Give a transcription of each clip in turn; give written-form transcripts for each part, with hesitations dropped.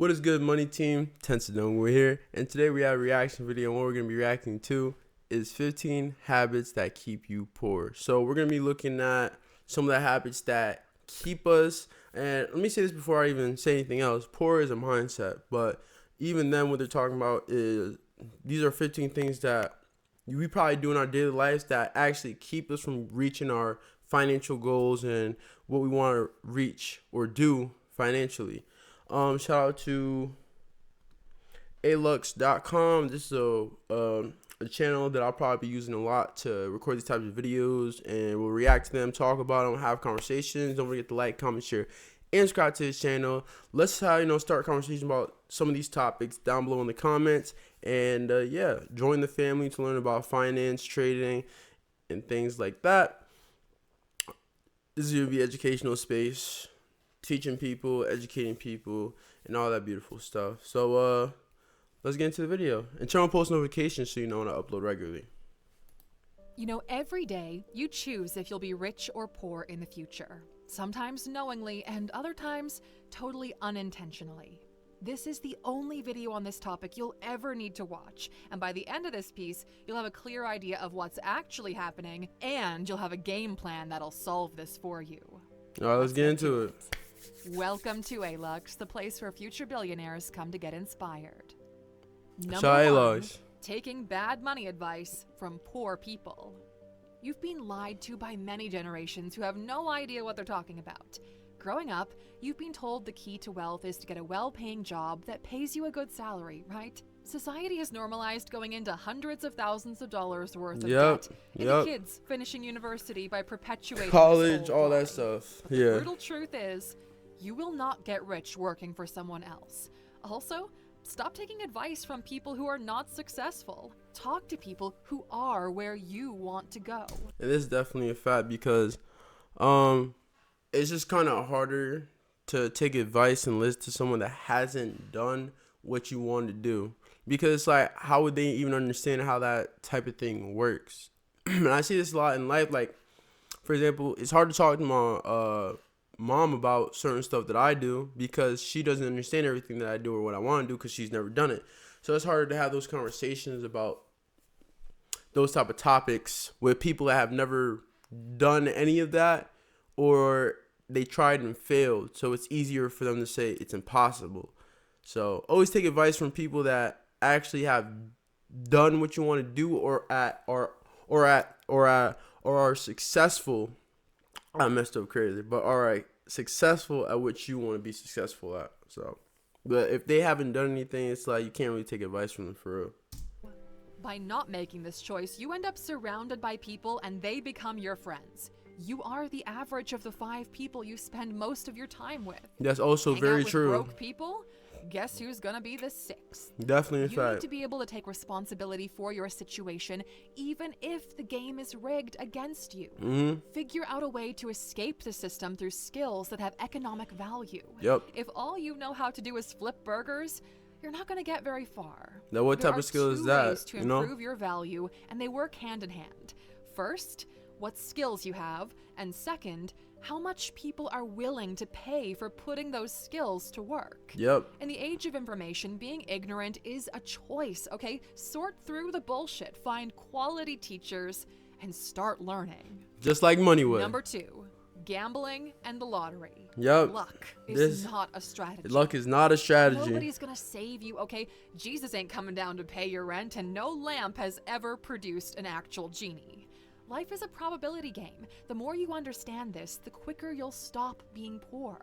What is good, money team? Tensa Ndongwa here, and today we have a reaction video, and what we're going to be reacting to is 15 habits that keep you poor. So we're going to be looking at some of the habits that keep us, and let me say this before I even say anything else. Poor is a mindset, but even then what they're talking about is these are 15 things that we probably do in our daily lives that actually keep us from reaching our financial goals and what we want to reach or do financially. Shout out to alux.com. This is a channel that I'll probably be using a lot to record these types of videos, and we'll react to them, talk about them, have conversations. Don't forget to like, comment, share, and subscribe to this channel. Let's start a conversation about some of these topics down below in the comments, and yeah, join the family to learn about finance, trading, and things like that. This is gonna be educational space, teaching people, educating people, and all that beautiful stuff. So let's get into the video, and turn on post notifications so you know when I upload regularly. You know, every day you choose if you'll be rich or poor in the future, sometimes knowingly and other times totally unintentionally. This is the only video on this topic you'll ever need to watch, and by the end of this piece, you'll have a clear idea of what's actually happening, and you'll have a game plan that'll solve this for you. All right, let's get into it. Welcome to Alux, the place where future billionaires come to get inspired. Shout Number 1, Alux. taking bad money advice from poor people. You've been lied to by many generations who have no idea what they're talking about. Growing up, you've been told the key to wealth is to get a well-paying job that pays you a good salary, right? Society has normalized going into hundreds of thousands of dollars worth of debt, into kids finishing university by perpetuating college, all that stuff. But the brutal truth is, you will not get rich working for someone else. Also, stop taking advice from people who are not successful. Talk to people who are where you want to go. It is definitely a fact because it's just kind of harder to take advice and listen to someone that hasn't done what you want to do, because it's like, how would they even understand how that type of thing works? And I see this a lot in life. Like, for example, it's hard to talk to my mom about certain stuff that I do because she doesn't understand everything that I do or what I want to do because she's never done it. So it's harder to have those conversations about those type of topics with people that have never done any of that, or they tried and failed. So it's easier for them to say it's impossible. So always take advice from people that actually have done what you want to do, or are successful. I messed up crazy, but all right, successful at what you want to be successful at. So, but if they haven't done anything, it's like you can't really take advice from them for real. By not making this choice, you end up surrounded by people and they become your friends. You are the average of the 5 people you spend most of your time with. That's also Hang very out with true. Broke people? Guess who's gonna be the 6th? Definitely a fact. You need to be able to take responsibility for your situation, even if the game is rigged against you. Figure out a way to escape the system through skills that have economic value. If all you know how to do is flip burgers, you're not gonna get very far. Now, what type of skill is that? There are 2 ways to improve your value, and they work hand in hand. First, what skills you have, and second, how much people are willing to pay for putting those skills to work. In the age of information, being ignorant is a choice, okay? Sort through the bullshit, find quality teachers, and start learning. Just like money would. Number 2, gambling and the lottery. Luck is not a strategy. Luck is not a strategy. Nobody's gonna save you, okay? Jesus ain't coming down to pay your rent, and no lamp has ever produced an actual genie. Life is a probability game. The more you understand this, the quicker you'll stop being poor.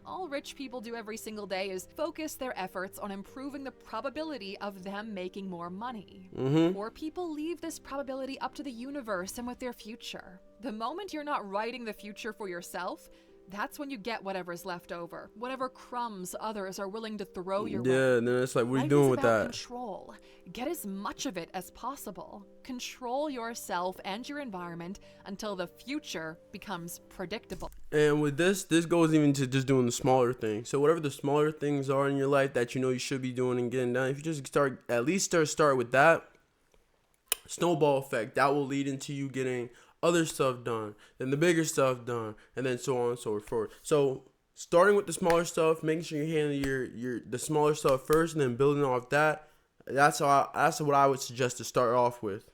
All rich people do every single day is focus their efforts on improving the probability of them making more money. Poor people leave this probability up to the universe and with their future. The moment you're not writing the future for yourself, that's when you get whatever's left over, whatever crumbs others are willing to throw your way. Yeah, then it's like, what are you doing with that? Control. Get as much of it as possible. Control yourself and your environment until the future becomes predictable. And with this goes even to just doing the smaller things. So whatever the smaller things are in your life that you know you should be doing and getting done, if you just start with that, snowball effect, that will lead into you getting other stuff done, then the bigger stuff done, and then so on and so forth. So starting with the smaller stuff, making sure you handle your the smaller stuff first, and then building off that. That's what I would suggest to start off with.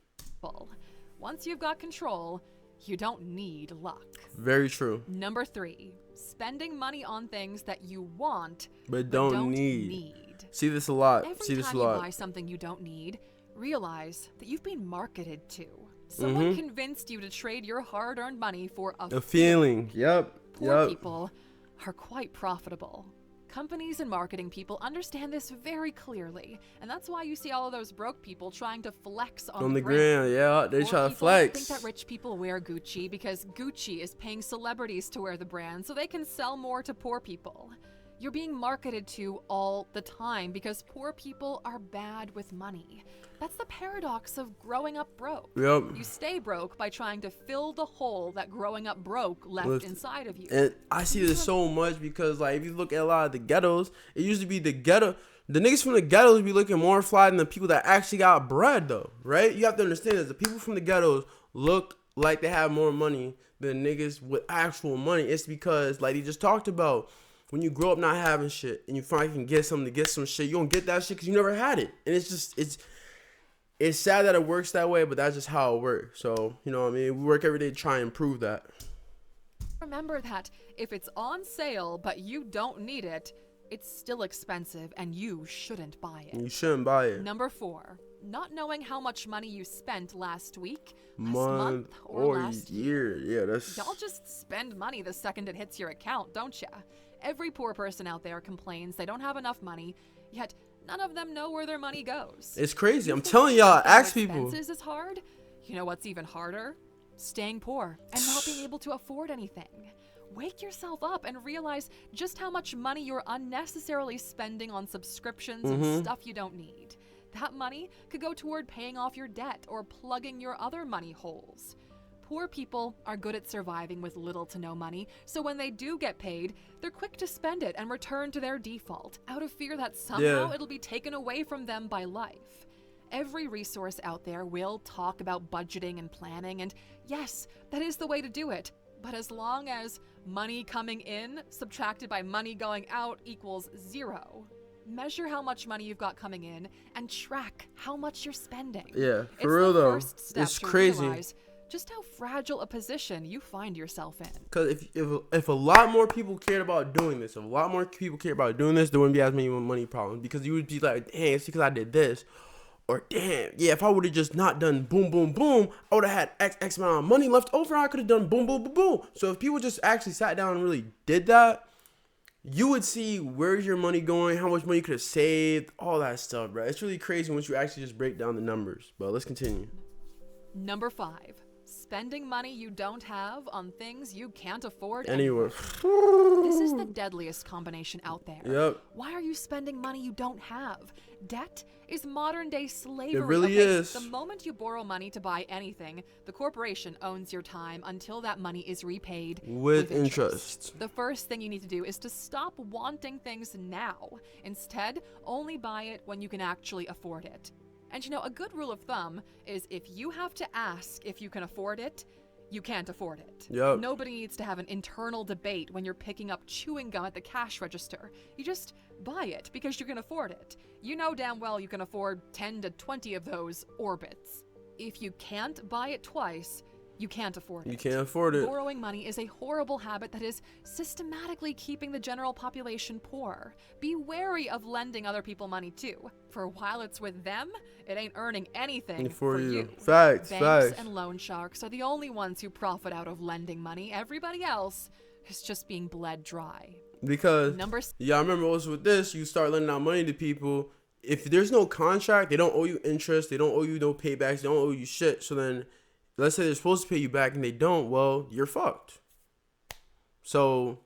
Once you've got control, you don't need luck. Very true. Number 3, spending money on things that you want But don't need. See this a lot. Every time you buy something you don't need, realize that you've been marketed to. Someone convinced you to trade your hard-earned money for a feeling. Yep. Poor people are quite profitable. Companies and marketing people understand this very clearly, and that's why you see all of those broke people trying to flex on the gram. Yeah, they try to flex. Think that rich people wear Gucci because Gucci is paying celebrities to wear the brand so they can sell more to poor people. You're being marketed to all the time because poor people are bad with money. That's the paradox of growing up broke. Yep. You stay broke by trying to fill the hole that growing up broke left inside of you. And I see this so much because, like, if you look at a lot of the ghettos, it used to be the niggas from the ghettos be looking more fly than the people that actually got bread, though, right? You have to understand this. The people from the ghettos look like they have more money than niggas with actual money. It's because, like he just talked about, when you grow up not having shit and you finally can get something to get some shit, you don't get that shit because you never had it. And it's sad that it works that way, but that's just how it works. So, you know what I mean? We work every day to try and improve that. Remember that if it's on sale but you don't need it, it's still expensive and you shouldn't buy it. You shouldn't buy it. Number 4, not knowing how much money you spent last week, month, or last year. Yeah, that's... Y'all just spend money the second it hits your account, don't ya? Every poor person out there complains they don't have enough money, yet none of them know where their money goes. It's crazy. I'm telling y'all, ask people. Expenses is hard. You know what's even harder? Staying poor and not being able to afford anything. Wake yourself up and realize just how much money you're unnecessarily spending on subscriptions and stuff you don't need. That money could go toward paying off your debt or plugging your other money holes. Poor people are good at surviving with little to no money, so when they do get paid, they're quick to spend it and return to their default, out of fear that somehow it'll be taken away from them by life. Every resource out there will talk about budgeting and planning, and yes, that is the way to do it. But as long as money coming in subtracted by money going out equals 0, measure how much money you've got coming in and track how much you're spending. Yeah, for real though, it's crazy. Just how fragile a position you find yourself in. Because if a lot more people cared about doing this, there wouldn't be as many money problems. Because you would be like, dang, it's because I did this. Or damn, yeah, if I would have just not done boom, boom, boom, I would have had X amount of money left over. I could have done boom, boom, boom, boom. So if people just actually sat down and really did that, you would see where's your money going, how much money you could have saved, all that stuff, bro. It's really crazy once you actually just break down the numbers. But let's continue. Number 5. Spending money you don't have on things you can't afford anywhere. This is the deadliest combination out there. Yep. Why are you spending money you don't have? Debt is modern day slavery. It really is. The moment you borrow money to buy anything, the corporation owns your time until that money is repaid with interest. The first thing you need to do is to stop wanting things now. Instead, only buy it when you can actually afford it. And you know, a good rule of thumb is if you have to ask if you can afford it, you can't afford it. Yep. Nobody needs to have an internal debate when you're picking up chewing gum at the cash register. You just buy it because you can afford it. You know damn well you can afford 10 to 20 of those orbits. If you can't buy it twice, you can't afford it. You can't afford it. Borrowing money is a horrible habit that is systematically keeping the general population poor. Be wary of lending other people money too. For while it's with them, it ain't earning anything for you. Facts. Banks and loan sharks are the only ones who profit out of lending money. Everybody else is just being bled dry. Because, I remember also with this, you start lending out money to people. If there's no contract, they don't owe you interest. They don't owe you no paybacks. They don't owe you shit. So then, let's say they're supposed to pay you back and they don't, well, you're fucked. So,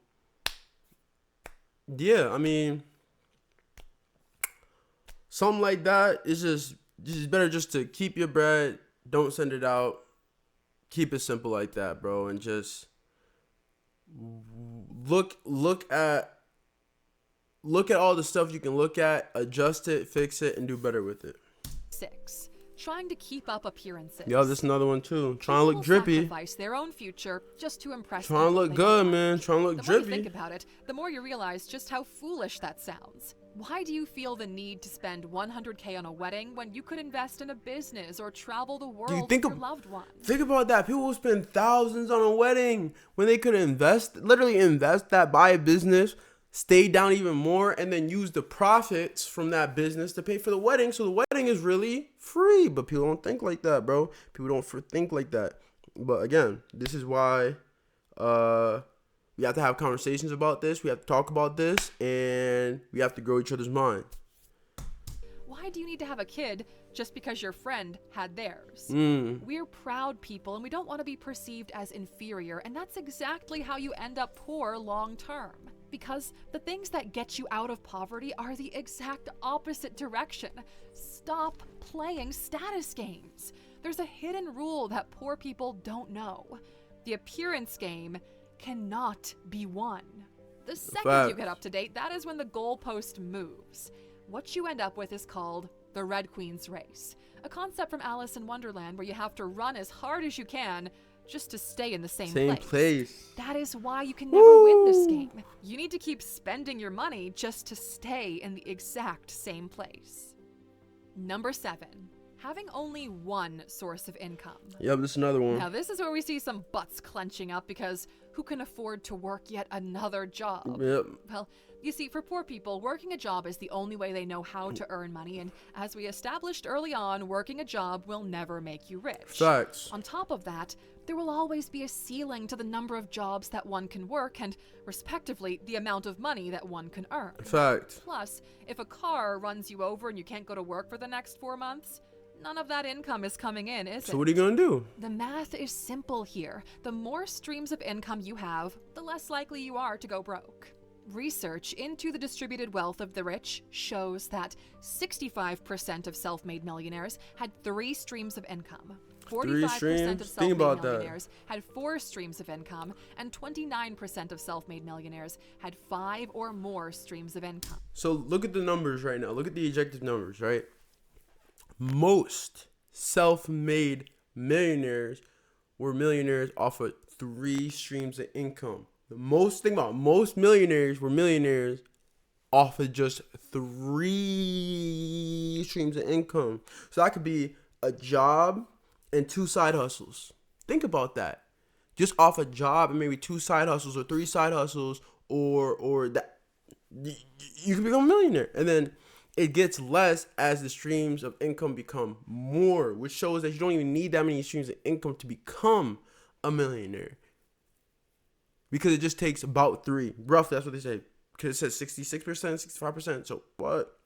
yeah, I mean, something like that is just better just to keep your bread, don't send it out, keep it simple like that, bro, and just look at all the stuff you can look at, adjust it, fix it, and do better with it. 6. trying to keep up appearances. Yo, this another one too. Trying to People look will drippy. sacrifice their own future just to impress Trying to people look they good, don't man. like. Trying to look The more you drippy. think about it, the more you realize just how foolish that sounds. Why do you feel the need to spend $100K on a wedding when you could invest in a business or travel the world with your loved ones? Think about that. People will spend thousands on a wedding when they could literally invest that, buy a business, stay down even more, and then use the profits from that business to pay for the wedding. So the wedding is really free. But people don't think like that, bro. People don't think like that. But again, this is why we have to have conversations about this. We have to talk about this, and we have to grow each other's mind. Why do you need to have a kid just because your friend had theirs? We're proud people, and we don't want to be perceived as inferior, and that's exactly how you end up poor long term. Because the things that get you out of poverty are the exact opposite direction. Stop playing status games. There's a hidden rule that poor people don't know. The appearance game cannot be won. The second you get up to date, that is when the goalpost moves. What you end up with is called the Red Queen's Race, a concept from Alice in Wonderland where you have to run as hard as you can just to stay in the same place. That is why you can never win this game. You need to keep spending your money just to stay in the exact same place. Number 7. Having only one source of income. Yep, this is another one. Now, this is where we see some butts clenching up because who can afford to work yet another job? Yep. Well, you see, for poor people, working a job is the only way they know how to earn money, and as we established early on, working a job will never make you rich. Facts. On top of that, there will always be a ceiling to the number of jobs that one can work and, respectively, the amount of money that one can earn. Fact. Plus, if a car runs you over and you can't go to work for the next 4 months, none of that income is coming in, is it? So what are you going to do? The math is simple here. The more streams of income you have, the less likely you are to go broke. Research into the distributed wealth of the rich shows that 65% of self-made millionaires had 3 streams of income. 45% of self-made millionaires had 4 streams of income, and 29% of self-made millionaires had 5 or more streams of income. So look at the numbers right now. Look at the objective numbers, right? Most self-made millionaires were millionaires off of 3 streams of income. Most millionaires were millionaires off of just 3 streams of income. So that could be a job and 2 side hustles. Think about that. Just off a job and maybe 2 side hustles or 3 side hustles, or that you can become a millionaire. And then it gets less as the streams of income become more, which shows that you don't even need that many streams of income to become a millionaire. Because it just takes about 3. Roughly, that's what they say. Because it says 66%, 65%. So what?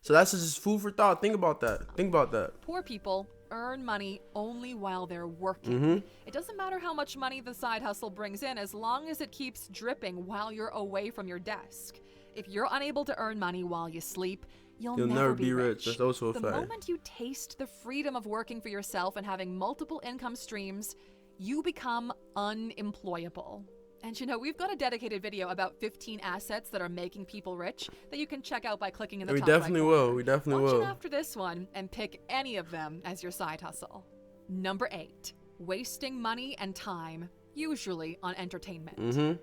So that's just food for thought. Think about that. Poor people earn money only while they're working. It doesn't matter how much money the side hustle brings in as long as it keeps dripping while you're away from your desk. If you're unable to earn money while you sleep, you'll never be rich. That's also a fact. The moment you taste the freedom of working for yourself and having multiple income streams, you become unemployable. And you know, we've got a dedicated video about 15 assets that are making people rich that you can check out by clicking in the top right corner. We definitely Watch will. it after this one and pick any of them as your side hustle. Number 8, wasting money and time, usually on entertainment.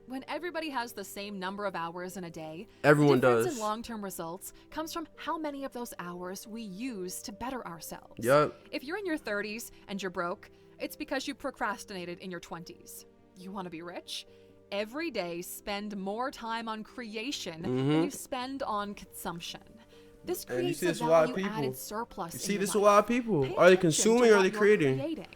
When everybody has the same number of hours in a day, Everyone the difference does. in long-term results comes from how many of those hours we use to better ourselves. Yep. If you're in your 30s and you're broke, it's because you procrastinated in your 20s. You want to be rich? Every day, spend more time on creation than you spend on consumption. This creates a value-added surplus. You see this with a lot of people. Are they consuming or are they creating?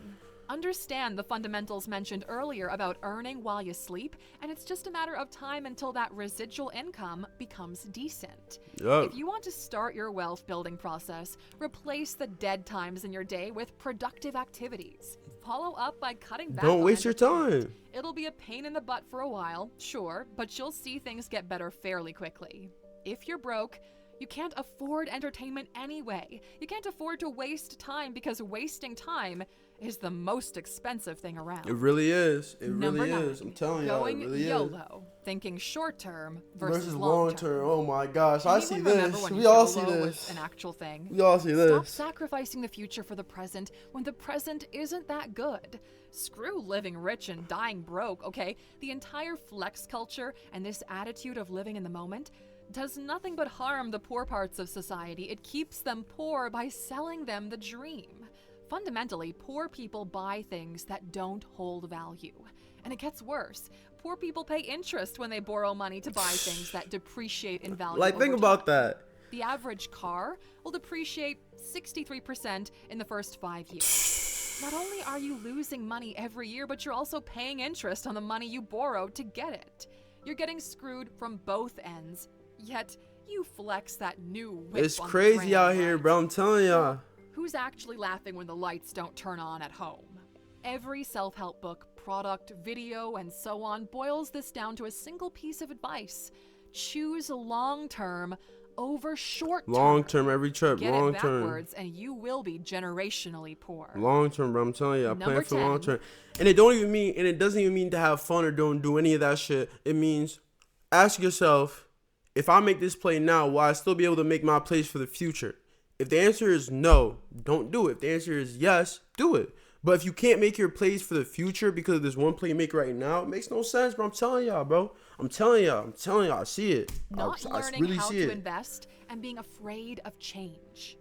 Understand the fundamentals mentioned earlier about earning while you sleep, and it's just a matter of time until that residual income becomes decent. Yep. If you want to start your wealth building process, replace the dead times in your day with productive activities. Follow up by cutting back. Don't waste your time. It'll be a pain in the butt for a while, sure, but you'll see things get better fairly quickly. If you're broke, you can't afford entertainment anyway. You can't afford to waste time because wasting time is the most expensive thing around. It really is. It Number really 9, is. I'm telling y'all, it going really is. YOLO, thinking short term versus Long long term. term. Oh my gosh, I see Remember this. when We all YOLO see was this. an actual thing? We all see Stop this. sacrificing the future for the present when the present isn't that good. Screw living rich and dying broke, okay? The entire flex culture and this attitude of living in the moment does nothing but harm the poor parts of society. It keeps them poor by selling them the dream. Fundamentally, poor people buy things that don't hold value. And it gets worse. Poor people pay interest when they borrow money to buy things that depreciate in value. Like, think over about time. that. The average car will depreciate 63% in the first 5 years. Not only are you losing money every year, but you're also paying interest on the money you borrowed to get it. You're getting screwed from both ends, yet you flex that new whip. It's on the crazy brand, out here, right? bro. I'm telling y'all. Who's actually laughing when the lights don't turn on at home? Every self-help book, product, video, and so on boils this down to a single piece of advice. Choose long-term over short-term. Long term, every trip. Get Long it term. backwards, and you will be generationally poor. Long term, bro. I'm telling you, I plan Number for long 10. term. And it doesn't even mean to have fun or don't do any of that shit. It means ask yourself, if I make this play now, will I still be able to make my plays for the future? If the answer is no, don't do it. If the answer is yes, do it. But if you can't make your plays for the future because of this one play you make right now, it makes no sense, bro. I'm telling y'all, bro. I'm telling y'all, I see it. Not I learning really how see to it. invest and being afraid of change.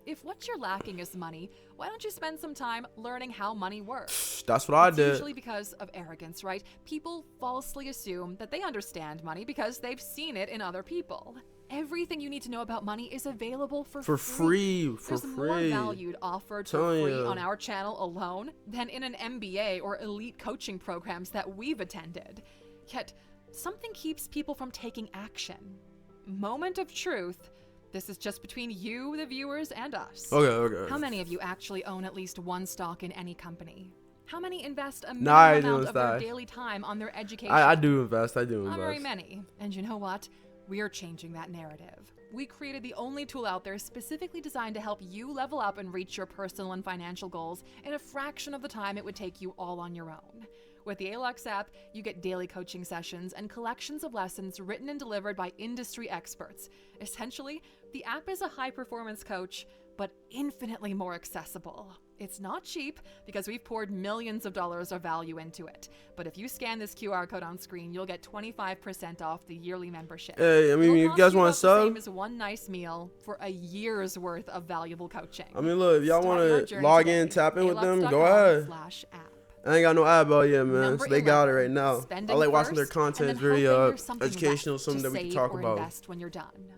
If what you're lacking is money, why don't you spend some time learning how money works? That's what I It's did. usually because of arrogance, right? People falsely assume that they understand money because they've seen it in other people. Everything you need to know about money is available for free. There's more value offered for Telling free ya. on our channel alone than in an MBA or elite coaching programs that we've attended. Yet, something keeps people from taking action. Moment of truth. This is just between you, the viewers, and us. Okay. How many of you actually own at least one stock in any company? How many invest a Nah, I minimum do amount of their that. daily time on their education? I do invest. Not very many. And you know what? We're changing that narrative. We created the only tool out there specifically designed to help you level up and reach your personal and financial goals in a fraction of the time it would take you all on your own. With the ALUX app, you get daily coaching sessions and collections of lessons written and delivered by industry experts. Essentially, the app is a high-performance coach, but infinitely more accessible. It's not cheap because we've poured millions of dollars of value into it. But if you scan this QR code on screen, you'll get 25% off the yearly membership. Hey, I mean, It'll you guys cost want about to the sub? same as one nice meal for a year's worth of valuable coaching. I mean, look, if y'all Start your want to journey log today. in, tap in with them, go alux.com/app. ahead. I ain't got no eyeball yet, man. Number So they got it 11, right now. I spending like watching their first, content. and It's then very hoping there's something educational, left something to that we can save talk or about. invest when you're done.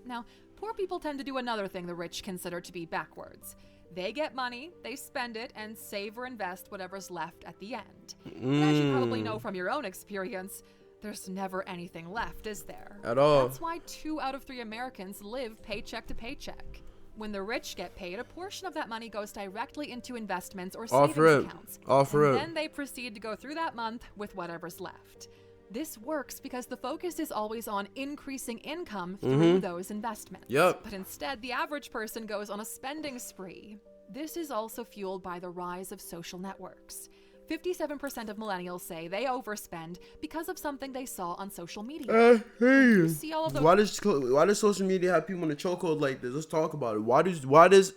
Now, poor people tend to do another thing the rich consider to be backwards. They get money, they spend it, and save or invest whatever's left at the end. But as you probably know from your own experience, there's never anything left, is there? At all. That's why 2 out of 3 Americans live paycheck to paycheck. When the rich get paid, a portion of that money goes directly into investments or All savings for it. accounts. All for and it. then they proceed to go through that month with whatever's left. This works because the focus is always on increasing income through those investments. Yep. But instead, the average person goes on a spending spree. This is also fueled by the rise of social networks. 57% of millennials say they overspend because of something they saw on social media. You see all of those. Why does social media have people in a chokehold like this? Let's talk about it. Why does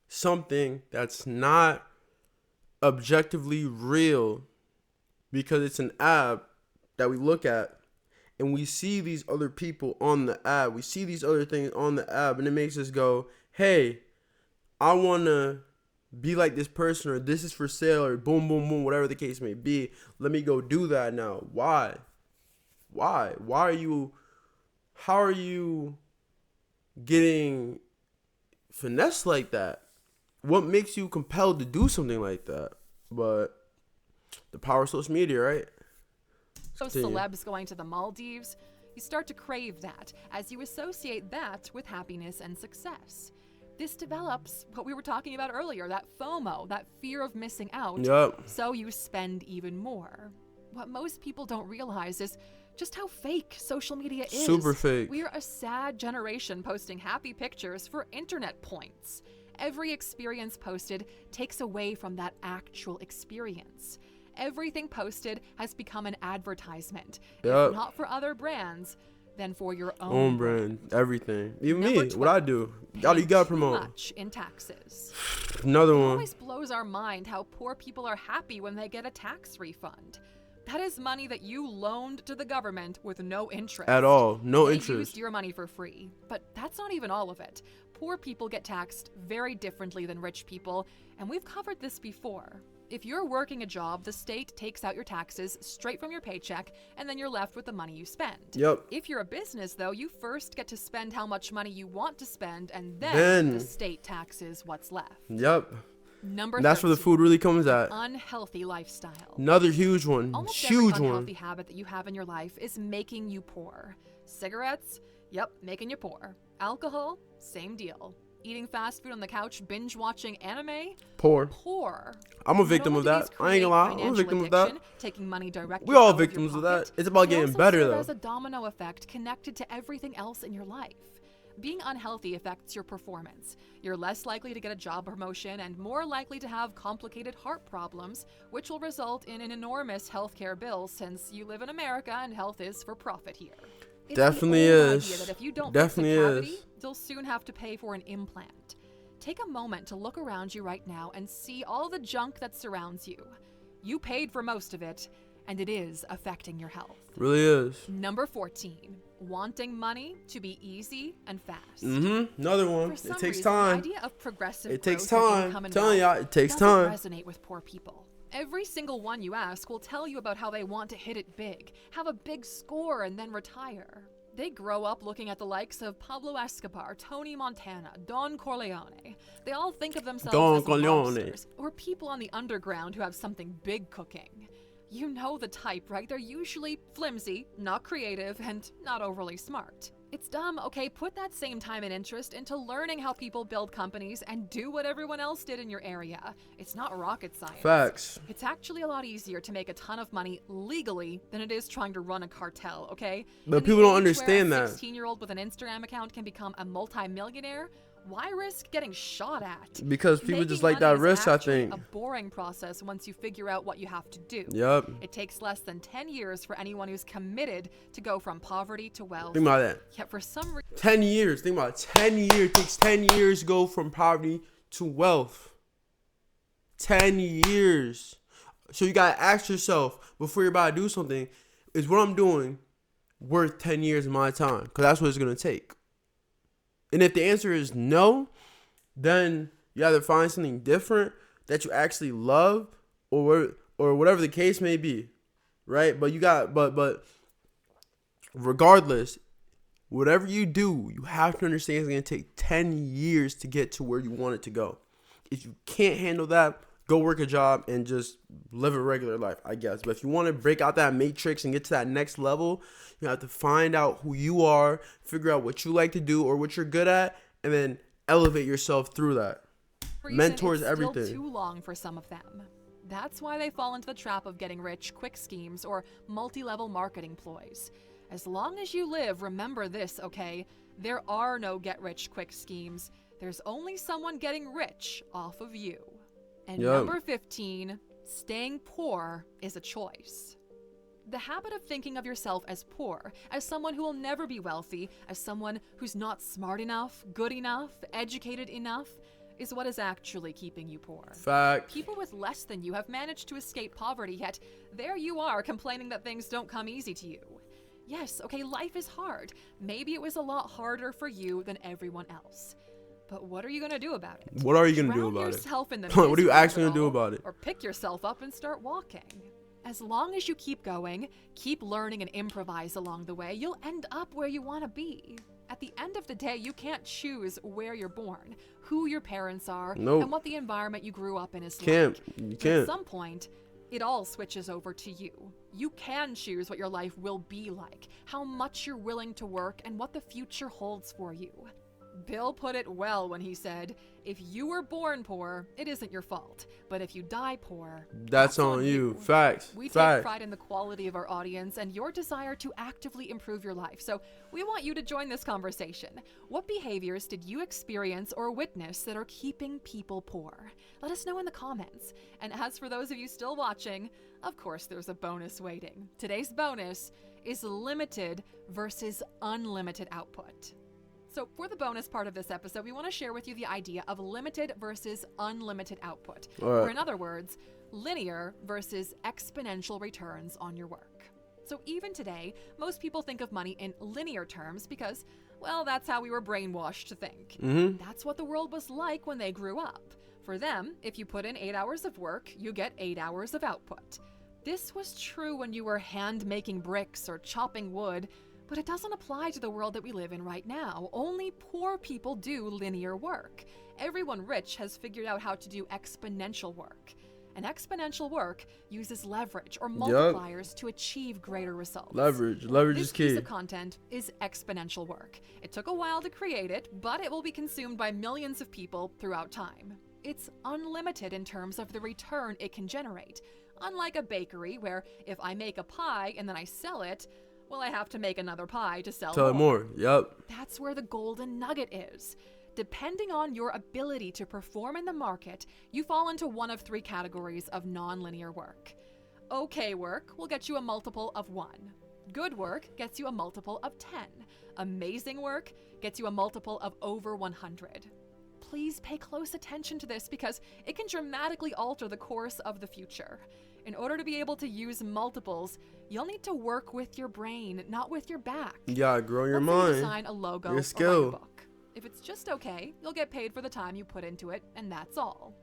something that's not objectively real, because it's an app that we look at and we see these other people on the app, we see these other things on the app, and it makes us go, hey, I want to be like this person, or this is for sale, or boom, boom, boom, whatever the case may be. Let me go do that now. Why? How are you getting finessed like that? What makes you compelled to do something like that? But the power of social media, right? Those celebs going to the Maldives, you start to crave that as you associate that with happiness and success. This develops what we were talking about earlier, that FOMO, that fear of missing out. Yep. So you spend even more. What most people don't realize is just how fake social media is. Super fake. We're a sad generation posting happy pictures for internet points. Every experience posted takes away from that actual experience. Everything posted has become an advertisement. Yep. If not for other brands, then for your Own own brand, everything. Even Number me, what I 12, do. You paying gotta too promote. much in taxes. Another It one. always blows our mind how poor people are happy when they get a tax refund. That is money that you loaned to the government with no interest. At all. No They interest. used your money for free. But that's not even all of it. Poor people get taxed very differently than rich people, and we've covered this before. If you're working a job, the state takes out your taxes straight from your paycheck, and then you're left with the money you spend. Yep. If you're a business, though, you first get to spend how much money you want to spend, and then the state taxes what's left. Yep. Number That's where the 13, food really comes at. unhealthy lifestyle. Another huge one. Almost Huge every one. unhealthy habit that you have in your life is making you poor. Cigarettes? Yep, making you poor. Alcohol? Same deal. Eating fast food on the couch, binge watching anime? Poor. Poor. I'm a victim Not of only do that. these I ain't gonna lie. create I'm a victim of financial that. addiction, taking money directly We all out of your victims of that. pocket, It's about they getting also better, serve though. as a domino effect connected to everything else in your life. Being unhealthy affects your performance. You're less likely to get a job promotion and more likely to have complicated heart problems, which will result in an enormous healthcare bill since you live in America and health is for profit here. It's Definitely the old is. idea that if you don't Definitely fix a cavity, is. you'll soon have to pay for an implant. Take a moment to look around you right now and see all the junk that surrounds you. You paid for most of it, and it is affecting your health. Really is. Number 14, wanting money to be easy and fast. Another one. For some It takes reason, time. The idea of progressive It takes growth in time. income and Telling wealth y'all, it takes doesn't time. resonate with poor people. Every single one you ask will tell you about how they want to hit it big, have a big score, and then retire. They grow up looking at the likes of Pablo Escobar, Tony Montana, Don Corleone. They all think of themselves Don as Corleone. mobsters or people on the underground who have something big cooking. You know the type, right? They're usually flimsy, not creative, and not overly smart. It's dumb, okay? Put that same time and interest into learning how people build companies and do what everyone else did in your area. It's not rocket science. Facts. It's actually a lot easier to make a ton of money legally than it is trying to run a cartel, okay? But In the people don't age understand where a that. 16-year-old with an Instagram account can become a multi-millionaire, why risk getting shot at? Because people Making just like money that is risk, I actually think. a boring process once you figure out what you have to do. Yep. It takes less than 10 years for anyone who's committed to go from poverty to wealth. Think about that. Yet for some reason, 10 years. Think about it. 10 years. It takes 10 years to go from poverty to wealth. 10 years. So you gotta ask yourself before you're about to do something, is what I'm doing worth 10 years of my time? Because that's what it's gonna take. And if the answer is no, then you either find something different that you actually love, or whatever the case may be, right? But you got, but regardless, whatever you do, you have to understand it's gonna take 10 years to get to where you want it to go. If you can't handle that, go work a job and just live a regular life, I guess. But if you want to break out that matrix and get to that next level, you have to find out who you are, figure out what you like to do or what you're good at, and then elevate yourself through that. Mentors, it's everything. Still too long for some of them. That's why they fall into the trap of getting rich quick schemes or multi-level marketing ploys. As long as you live, remember this, okay? There are no get-rich-quick schemes. There's only someone getting rich off of you. And number 15, staying poor is a choice. The habit of thinking of yourself as poor, as someone who will never be wealthy, as someone who's not smart enough, good enough, educated enough, is what is actually keeping you poor. Fact. People with less than you have managed to escape poverty, yet there you are complaining that things don't come easy to you. Yes, okay, life is hard. Maybe it was a lot harder for you than everyone else. But what are you going to do about it? What are you going to do Drown about it? yourself in the What are you misery of actually it going to do all, about it? Or pick yourself up and start walking. As long as you keep going, keep learning and improvise along the way, you'll end up where you want to be. At the end of the day, you can't choose where you're born, who your parents are, Nope. and what the environment you grew up in is Can't. like. You But can't. at some point, it all switches over to you. You can choose what your life will be like, how much you're willing to work, and what the future holds for you. Bill put it well when he said, if you were born poor, it isn't your fault. But if you die poor, That's on you. Facts. We take Facts. pride in the quality of our audience and your desire to actively improve your life. So we want you to join this conversation. What behaviors did you experience or witness that are keeping people poor? Let us know in the comments. And as for those of you still watching, of course there's a bonus waiting. Today's bonus is limited versus unlimited output. So for the bonus part of this episode, we want to share with you the idea of limited versus unlimited output. Or in other words, linear versus exponential returns on your work. So even today, most people think of money in linear terms because, well, that's how we were brainwashed to think. That's what the world was like when they grew up. For them, if you put in 8 hours of work, you get 8 hours of output. This was true when you were hand-making bricks or chopping wood, but it doesn't apply to the world that we live in right now. Only poor people do linear work. Everyone rich has figured out how to do exponential work. And exponential work uses leverage or multipliers to achieve greater results. Leverage is key. This piece of content is exponential work. It took a while to create it, but it will be consumed by millions of people throughout time. It's unlimited in terms of the return it can generate. Unlike a bakery where if I make a pie and then I sell it, well, I have to make another pie to sell more. That's where the golden nugget is. Depending on your ability to perform in the market, you fall into one of 3 categories of non-linear work. Okay work will get you a multiple of 1. Good work gets you a multiple of 10. Amazing work gets you a multiple of over 100. Please pay close attention to this because it can dramatically alter the course of the future. In order to be able to use multiples, you'll need to work with your brain, not with your back. Yeah, grow your Let's mind. Design a logo your or skill. write a book. If it's just okay, you'll get paid for the time you put into it, and that's all.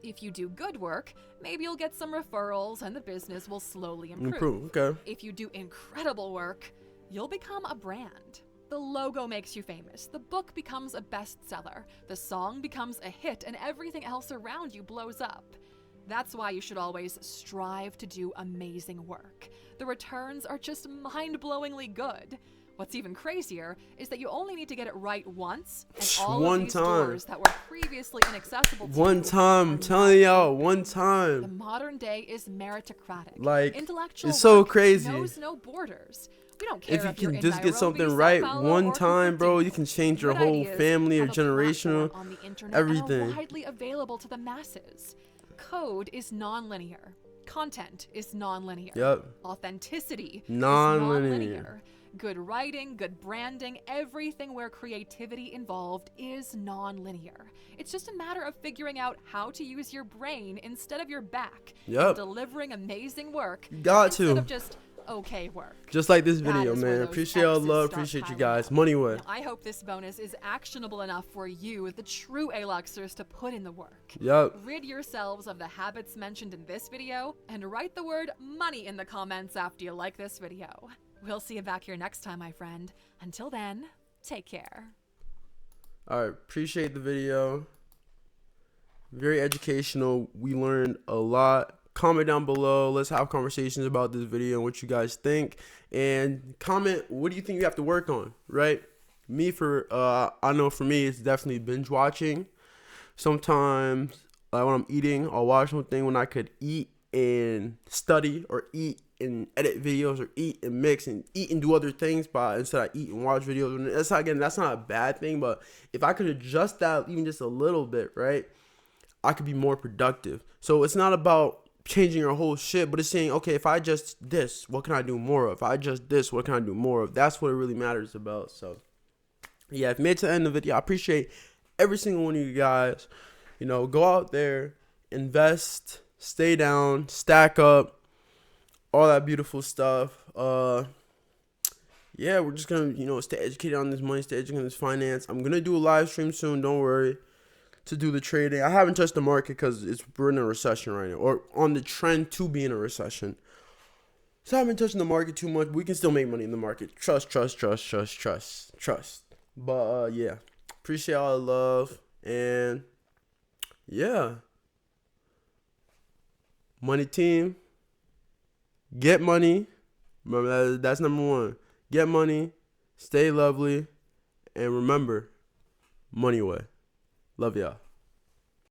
If you do good work, maybe you'll get some referrals and the business will slowly improve. Okay. If you do incredible work, you'll become a brand. The logo makes you famous, the book becomes a bestseller, the song becomes a hit, and everything else around you blows up. That's why you should always strive to do amazing work. The returns are just mind-blowingly good. What's even crazier is that you only need to get it right once, and all of these doors that were previously inaccessible to one time, I'm telling y'all, one time. The modern day is meritocratic. Like, intellectual it's so work crazy. knows no borders. We don't care If you you're can in just get Nairobi, something Sao right Paulo, one or time, bro, Cupertino. you can change your Good whole ideas family or have a platform generational, on the internet and are everything. widely available to the masses. Code is non-linear. Content is non-linear. Yep. Authenticity Non-linear. is non-linear. Good writing, good branding, everything where creativity involved is non-linear. It's just a matter of figuring out how to use your brain instead of your back. Yep. Delivering amazing work Got instead to. of just okay work. Just like this That video, is where man. those Appreciate all the X's love. start Appreciate you piling guys. up. Money way. Now, I hope this bonus is actionable enough for you, the true A-Luxers, to put in the work. Yep. Rid yourselves of the habits mentioned in this video and write the word money in the comments after you like this video. We'll see you back here next time, my friend. Until then, take care. All right. Appreciate the video. Very educational. We learned a lot. Comment down below. Let's have conversations about this video and what you guys think. And comment, what do you think you have to work on, right? I know for me, it's definitely binge watching. Sometimes, like when I'm eating, I'll watch something when I could eat and study, or eat and edit videos, or eat and mix and eat and do other things, but instead I eat and watch videos. And that's not a bad thing, but if I could adjust that even just a little bit, right, I could be more productive. So it's not about changing your whole shit, but it's saying, okay, if I adjust this, what can I do more of? If I adjust this, what can I do more of? That's what it really matters about. So yeah, if you made it to the end of the video, I appreciate every single one of you guys. You know, go out there, invest, stay down, stack up, all that beautiful stuff. Yeah, we're just gonna, stay educated on this money, stay educated on this finance. I'm gonna do a live stream soon, don't worry, to do the trading. I haven't touched the market because we're in a recession right now, or on the trend to be in a recession. So I haven't touched the market too much. We can still make money in the market. Trust. But yeah, appreciate all the love, and yeah, money team, get money. Remember that's number one. Get money, stay lovely, and remember, money way. Love y'all.